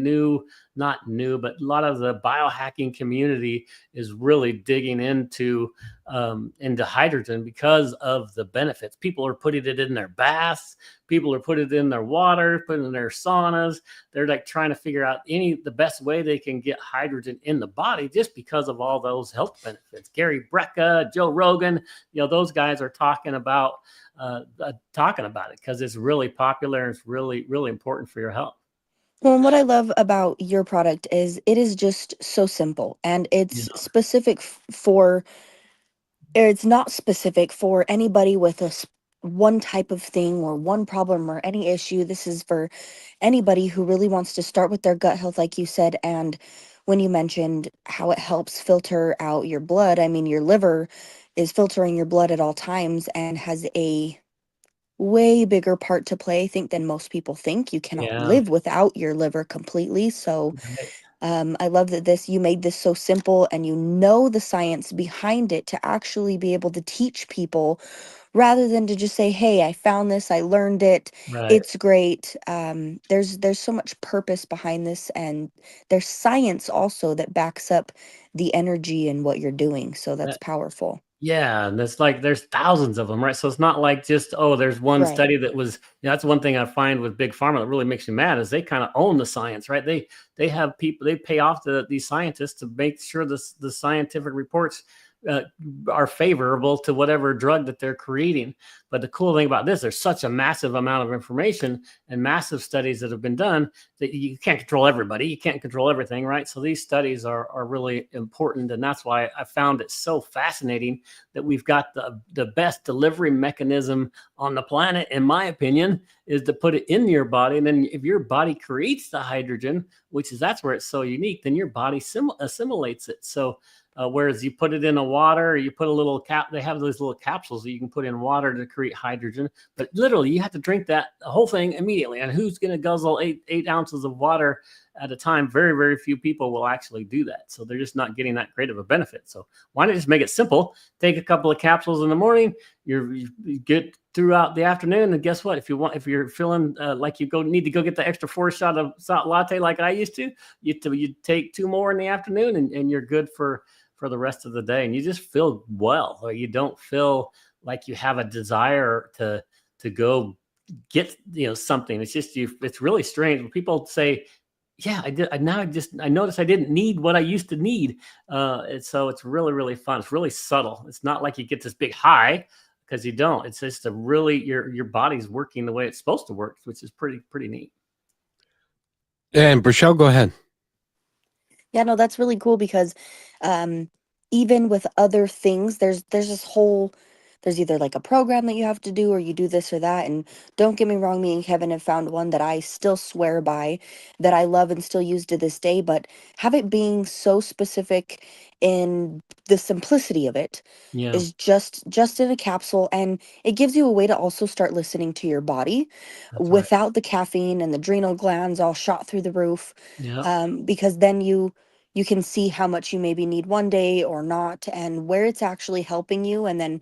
not new, but a lot of the biohacking community is really digging into hydrogen because of the benefits. People are putting it in their baths. People are putting it in their water, putting it in their saunas. They're like trying to figure out the best way they can get hydrogen in the body just because of all those health benefits. Gary Brecka, Joe Rogan, those guys are talking about it because it's really popular and it's really, really important for your health. Well, and what I love about your product is it is just so simple, and it's specific it's not specific for anybody with one type of thing or one problem or any issue. This is for anybody who really wants to start with their gut health, like you said. And when you mentioned how it helps filter out your blood, I mean, your liver is filtering your blood at all times and has a way bigger part to play, I think, than most people think. You cannot live without your liver completely. So I love that you made this so simple, and the science behind it to actually be able to teach people rather than to just say, hey, I found this, I learned it, it's great. There's so much purpose behind this, and there's science also that backs up the energy and what you're doing. So that's powerful. Yeah, and there's thousands of them, right? So it's not like just, there's one study that was, that's one thing I find with big pharma that really makes me mad is they kind of own the science, right? They have people, they pay off these scientists to make sure the scientific reports are favorable to whatever drug that they're creating. But the cool thing about this, there's such a massive amount of information and massive studies that have been done that you can't control everybody. You can't control everything, right? So these studies are really important. And that's why I found it so fascinating that we've got the best delivery mechanism on the planet, in my opinion, is to put it in your body. And then if your body creates the hydrogen, that's where it's so unique, then your body assimilates it. So whereas you put it in a water, or you put a little they have those little capsules that you can put in water to create hydrogen, but literally you have to drink the whole thing immediately. And who's going to guzzle eight ounces of water at a time? Very, very few people will actually do that. So they're just not getting that great of a benefit. So why not just make it simple? Take a couple of capsules in the morning, you get throughout the afternoon. And guess what? If you're feeling like you need to go get the extra 4 shot of salt latte like I used to, you take 2 more in the afternoon, and you're good for the rest of the day. And you just feel well. Or you don't feel like you have a desire to go get something. It's just it's really strange when people say, yeah, I did. I noticed I didn't need what I used to need. And so it's really, really fun. It's really subtle. It's not like you get this big high, because you don't. It's just your body's working the way it's supposed to work, which is pretty neat. And Rochelle, go ahead. Yeah, no, that's really cool because even with other things, there's either like a program that you have to do, or you do this or that. And don't get me wrong, me and Kevin have found one that I still swear by, that I love and still use to this day, but have it being so specific in the simplicity of it is just in a capsule, and it gives you a way to also start listening to your body. That's without the caffeine and the adrenal glands all shot through the roof. Because then you can see how much you maybe need one day or not, and where it's actually helping you. And then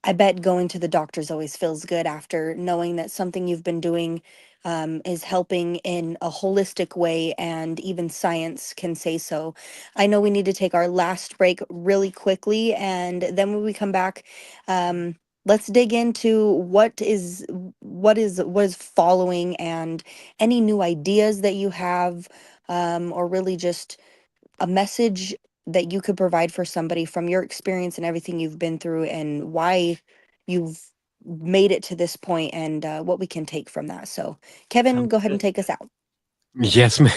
I bet going to the doctors always feels good after knowing that something you've been doing is helping in a holistic way, and even science can say so. I know we need to take our last break really quickly, and then when we come back, let's dig into what is following, and any new ideas that you have, or really just a message that you could provide for somebody from your experience and everything you've been through, and why you've made it to this point, and what we can take from that. So, Kevin, go ahead and take us out. Yes, ma'am.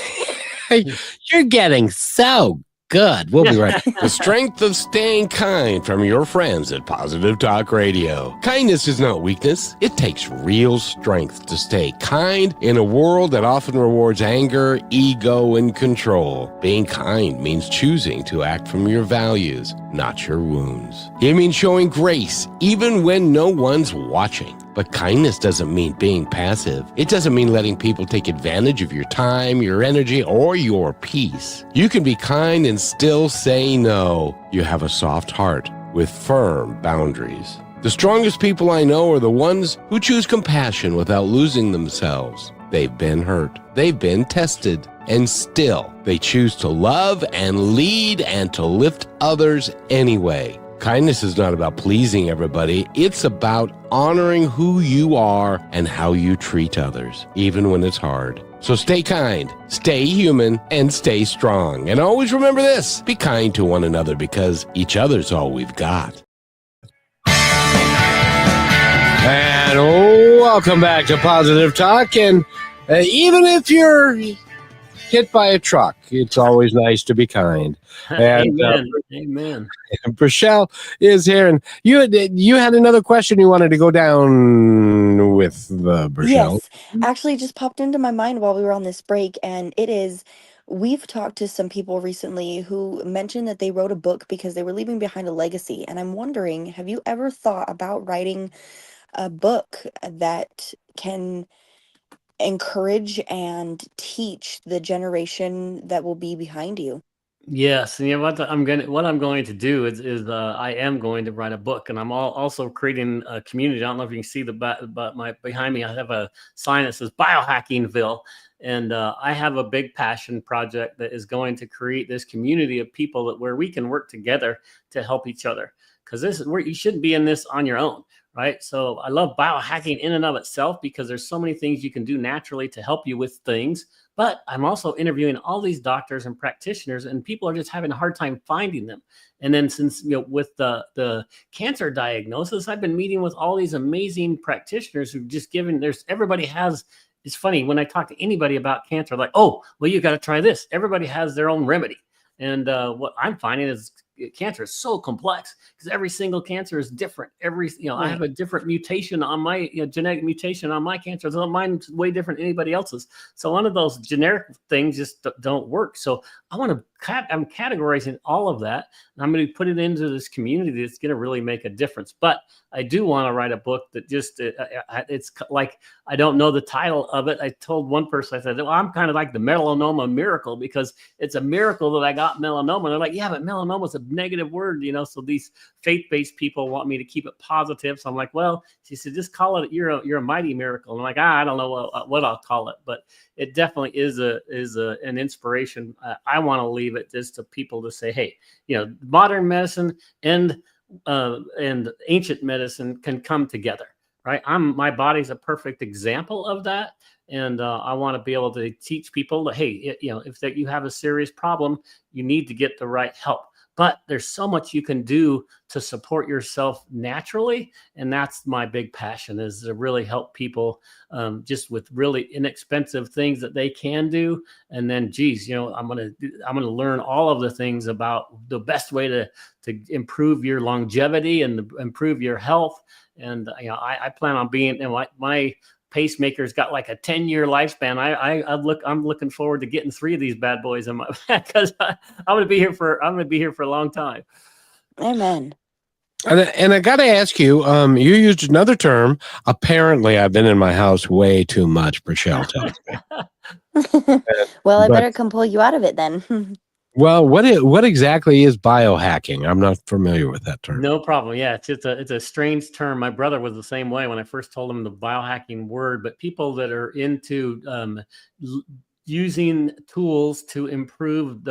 You're getting so good. We'll be right back. The strength of staying kind from your friends at Positive Talk Radio. Kindness is not weakness. It takes real strength to stay kind in a world that often rewards anger, ego, and control. Being kind means choosing to act from your values, not your wounds. It means showing grace even when no one's watching. But kindness doesn't mean being passive. It doesn't mean letting people take advantage of your time, your energy, or your peace. You can be kind and still say no. You have a soft heart with firm boundaries. The strongest people I know are the ones who choose compassion without losing themselves. They've been hurt. They've been tested. And still, they choose to love and lead and to lift others anyway. Kindness is not about pleasing everybody. It's about honoring who you are and how you treat others, even when it's hard. So stay kind, stay human, and stay strong. And always remember this: be kind to one another, because each other's all we've got. And welcome back to Positive Talk. And even if you're hit by a truck, it's always nice to be kind. And, Amen. Rochelle is here, and you had another question you wanted to go down with, Rochelle. Yes, actually just popped into my mind while we were on this break, and it is, we've talked to some people recently who mentioned that they wrote a book because they were leaving behind a legacy. And I'm wondering, have you ever thought about writing a book that can encourage and teach the generation that will be behind you? Yes, and what I'm going to do is I am going to write a book, and I'm also creating a community. I don't know if you can see behind me. I have a sign that says Biohackingville, and I have a big passion project that is going to create this community of people where we can work together to help each other. Because this is where you shouldn't be in this on your own, right? So I love biohacking in and of itself, because there's so many things you can do naturally to help you with things. But I'm also interviewing all these doctors and practitioners, and people are just having a hard time finding them. And then since, with the cancer diagnosis, I've been meeting with all these amazing practitioners who've just given, it's funny when I talk to anybody about cancer, like, oh, well, you got to try this. Everybody has their own remedy. And what I'm finding is cancer is so complex, because every single cancer is different. I have a different mutation on my genetic mutation on my cancer. So mine's way different than anybody else's. So one of those generic things just don't work. So I'm categorizing all of that, and I'm going to put it into this community that's going to really make a difference. But I do want to write a book that just, it's like, I don't know the title of it. I told one person, I said, well, I'm kind of like the melanoma miracle, because it's a miracle that I got melanoma. And they're like, yeah, but melanoma is a negative word, so these faith-based people want me to keep it positive. So I'm like, well, she said, just call it, you're a mighty miracle. And I'm like, I don't know what I'll call it, but it definitely is an inspiration. I want to leave it just to people to say, hey, modern medicine and ancient medicine can come together, right? My body's a perfect example of that. And I want to be able to teach people that, hey, if that you have a serious problem, you need to get the right help. But there's so much you can do to support yourself naturally. And that's my big passion, is to really help people just with really inexpensive things that they can do. And then, geez, I'm going to learn all of the things about the best way to improve your longevity and improve your health. And, I plan on being, my pacemaker's got like a 10-year lifespan. I'm looking forward to getting 3 of these bad boys in my because I'm going to be here for a long time. Amen. And I got to ask you, you used another term. Apparently, I've been in my house way too much, Michelle tells me. Well, I better come pull you out of it then. Well, what exactly is biohacking? I'm not familiar with that term. No problem. Yeah, it's a strange term. My brother was the same way when I first told him the biohacking word. But people that are into using tools to improve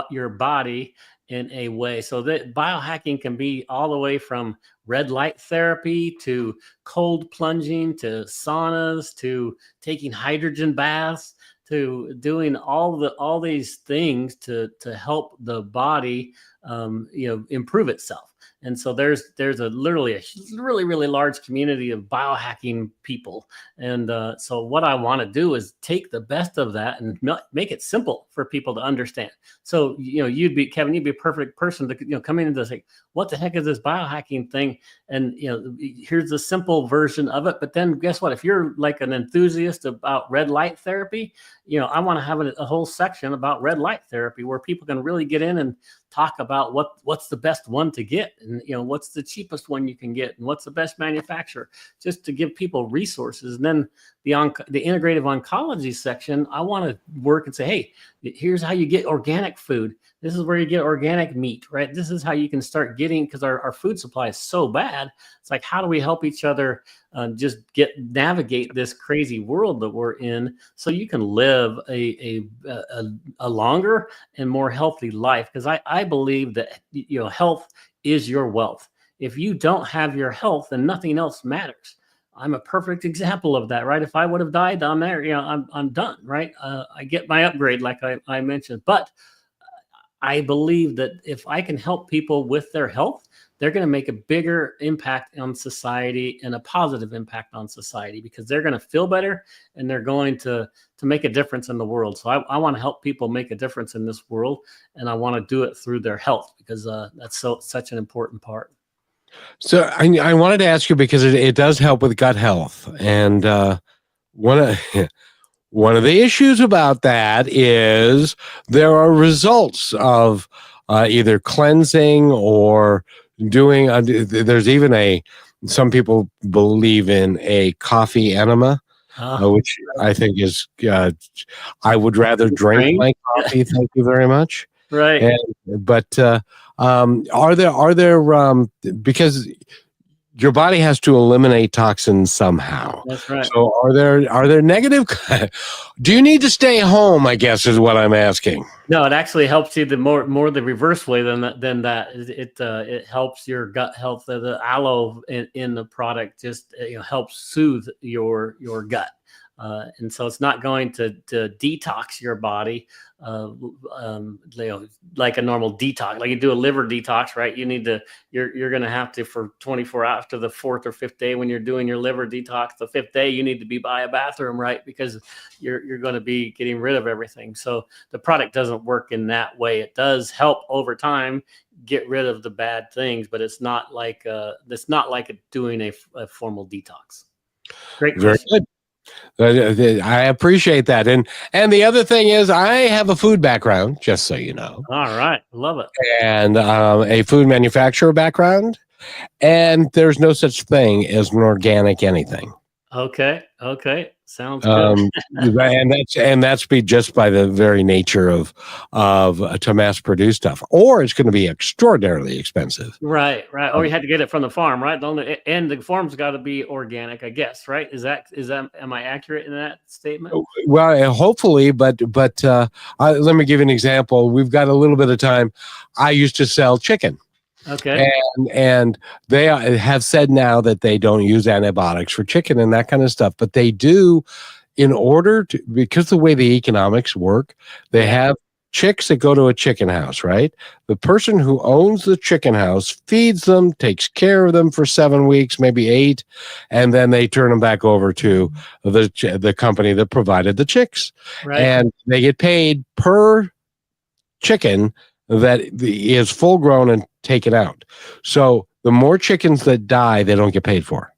your body in a way, so that biohacking can be all the way from red light therapy to cold plunging to saunas to taking hydrogen baths, to doing all these things to help the body improve itself. And so there's a really really large community of biohacking people. And so what I want to do is take the best of that and make it simple for people to understand. So Kevin, you'd be a perfect person to come in and just say, what the heck is this biohacking thing? And here's the simple version of it. But then guess what? If you're like an enthusiast about red light therapy, I want to have a whole section about red light therapy where people can really get in and talk about what's the best one to get, and what's the cheapest one you can get, and what's the best manufacturer, just to give people resources. And then the integrative oncology section, I want to work and say, hey, here's how you get organic food. This is where you get organic meat, right? This is how you can start getting, because our food supply is so bad. It's like, how do we help each other just navigate this crazy world that we're in, so you can live a longer and more healthy life? Because I believe that health is your wealth. If you don't have your health, then nothing else matters. I'm a perfect example of that, right? If I would have died down there, I'm done, right? I get my upgrade, like I mentioned. But I believe that if I can help people with their health, they're going to make a bigger impact on society, and a positive impact on society, because they're going to feel better and they're going to make a difference in the world. So I want to help people make a difference in this world, and I want to do it through their health, because that's such an important part. So I wanted to ask you, because it does help with gut health, and one of the issues about that is there are results of either cleansing or doing. There's even some people believe in a coffee enema, which I think is. I would rather drink my coffee. Thank you very much. Right. But are there because your body has to eliminate toxins somehow. That's right. So are there negative? Do you need to stay home, I guess, is what I'm asking. No, it actually helps you the more the reverse way than that. It helps your gut health. The aloe in the product just helps soothe your gut. And so it's not going to detox your body like a normal detox. Like you do a liver detox, right? You're going to have to, for 24 hours, after the 4th or 5th day when you're doing your liver detox, the 5th day, you need to be by a bathroom, right? Because you're going to be getting rid of everything. So the product doesn't work in that way. It does help over time get rid of the bad things, but it's not like doing a formal detox. Great question. Very good. I appreciate that. And the other thing is, I have a food background, just so you know. All right. Love it. And a food manufacturer background. And there's no such thing as an organic anything. Okay. Sounds good. And that's be just by the very nature of to mass produce stuff, or it's going to be extraordinarily expensive. Right. Or you had to get it from the farm, right? And the farm's got to be organic, I guess, right? Is that am I accurate in that statement? Well, hopefully, but let me give you an example. We've got a little bit of time. I used to sell chicken. Okay. And they have said now that they don't use antibiotics for chicken and that kind of stuff, but they do in order to, because the way the economics work, they have chicks that go to a chicken house, right? The person who owns the chicken house feeds them, takes care of them for 7 weeks, maybe 8, and then they turn them back over to the company that provided the chicks. Right. And they get paid per chicken that is full grown and taken out. So the more chickens that die, they don't get paid for.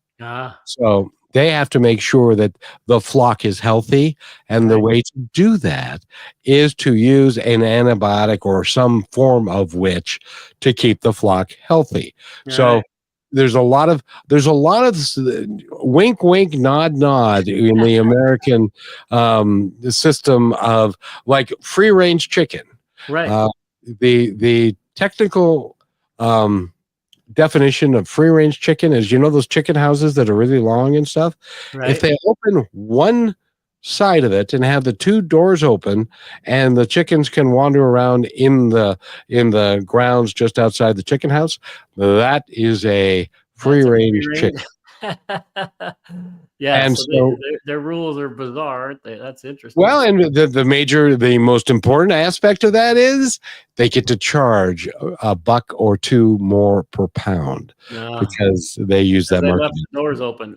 So they have to make sure that the flock is healthy. And the way to do that is to use an antibiotic or some form of which to keep the flock healthy. So there's a lot of wink, wink, nod, nod in the American system of like free range chicken. Right. The technical definition of free range chicken is, those chicken houses that are really long and stuff. Right. If they open one side of it and have the 2 doors open, and the chickens can wander around in the grounds just outside the chicken house, that is a free range chicken. Yeah, and so their rules are bizarre, aren't they? That's interesting. Well, and the most important aspect of that is they get to charge $1 or $2 more per pound because they use that market. Left the doors open.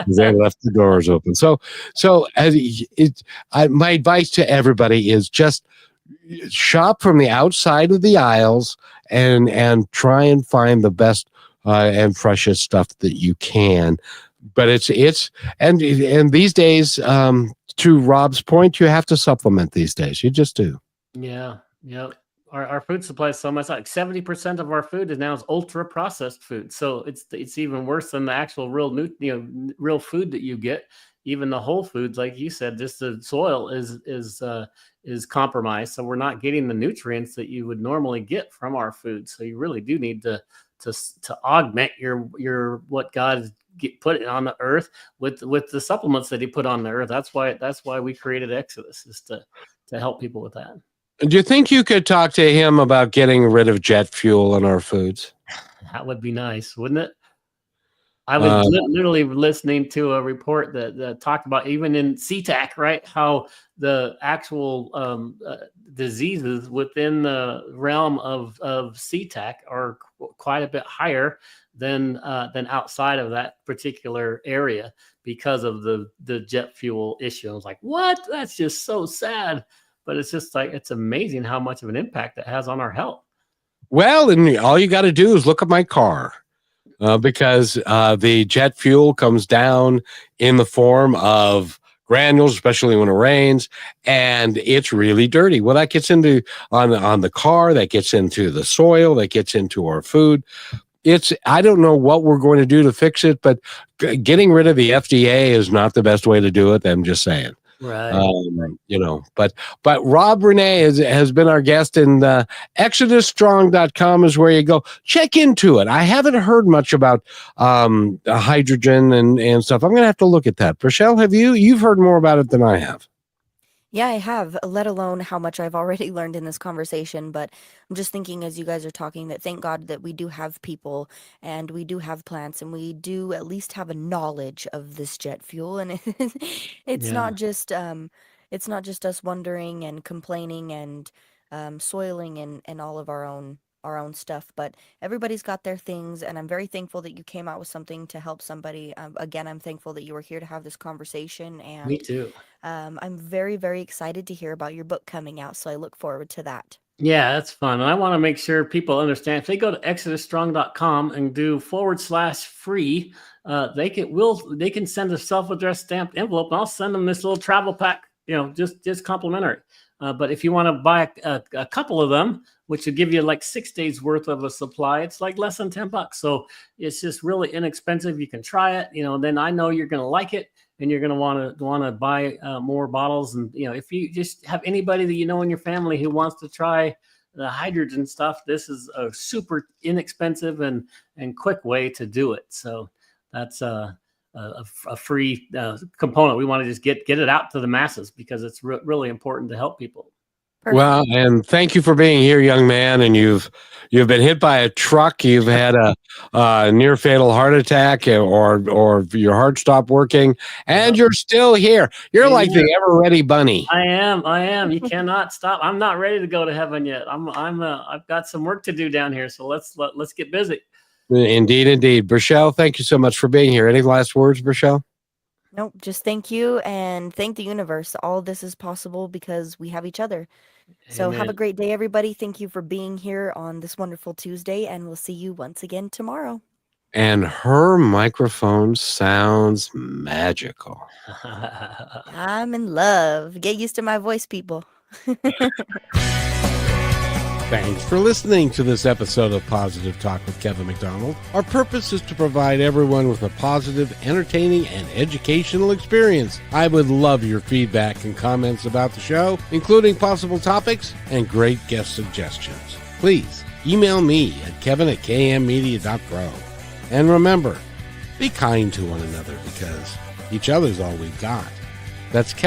They left the doors open. So my advice to everybody is just shop from the outside of the aisles and try and find the best and freshest stuff that you can. But it's these days, to Rob's point, you have to supplement these days. You just do. Yeah. Our food supply is so much, like 70% of our food is now ultra processed food. So it's even worse than the actual real food that you get. Even the whole foods, like you said, just the soil is compromised. So we're not getting the nutrients that you would normally get from our food. So you really do need to augment your what God put on the earth with the supplements that He put on the earth. That's why we created Exodus, is to help people with that. Do you think you could talk to Him about getting rid of jet fuel in our foods? That would be nice, wouldn't it? I was literally listening to a report that talked about, even in CTAC, right, how the actual diseases within the realm of CTAC are quite a bit higher than outside of that particular area because of the jet fuel issue. I was like, what? That's just so sad. But it's just like, it's amazing how much of an impact it has on our health. Well, and all you got to do is look at my car. Because the jet fuel comes down in the form of granules, especially when it rains, and it's really dirty. Well, that gets into on the car, that gets into the soil, that gets into our food. I don't know what we're going to do to fix it, but getting rid of the FDA is not the best way to do it. I'm just saying. Right. But Rob Rene has been our guest, and ExodusStrong.com is where you go. Check into it. I haven't heard much about hydrogen and stuff. I'm going to have to look at that. Rochelle, have you've heard more about it than I have? Yeah, I have, let alone how much I've already learned in this conversation. But I'm just thinking, as you guys are talking, that thank God that we do have people and we do have plants and we do at least have a knowledge of this jet fuel. And it's not just us wondering and complaining and soiling and all of our own stuff, but everybody's got their things, and I'm very thankful that you came out with something to help somebody. Again, I'm thankful that you were here to have this conversation, and me too. I'm very, very excited to hear about your book coming out, so I look forward to that. Yeah, that's fun. And I want to make sure people understand, if they go to ExodusStrong.com and do /free, they can send a self-addressed stamped envelope, and I'll send them this little travel pack, just complimentary. But if you want to buy a couple of them, which would give you like 6 days worth of a supply, it's like less than $10. So it's just really inexpensive. You can try it, then I know you're going to like it, and you're going to want to buy more bottles. And, if you just have anybody that you know in your family who wants to try the hydrogen stuff, this is a super inexpensive and quick way to do it. So that's a free component. We want to just get it out to the masses because it's really important to help people. Perfect. Well, and thank you for being here, young man. And you've been hit by a truck. You've had a near fatal heart attack, or your heart stopped working, and you're still here. You're like the ever ready bunny. I am. You cannot stop. I'm not ready to go to heaven yet. I've got some work to do down here. So let's get busy. Indeed. Brichelle, thank you so much for being here. Any last words, Brichelle? Nope, just thank you and thank the universe. All of this is possible because we have each other. So have a great day, everybody. Thank you for being here on this wonderful Tuesday, and we'll see you once again tomorrow. And her microphone sounds magical. I'm in love. Get used to my voice, people. Thanks for listening to this episode of Positive Talk with Kevin McDonald. Our purpose is to provide everyone with a positive, entertaining, and educational experience. I would love your feedback and comments about the show, including possible topics and great guest suggestions. Please email me at kevin@kmmedia.pro. And remember, be kind to one another because each other's all we've got. That's Kevin.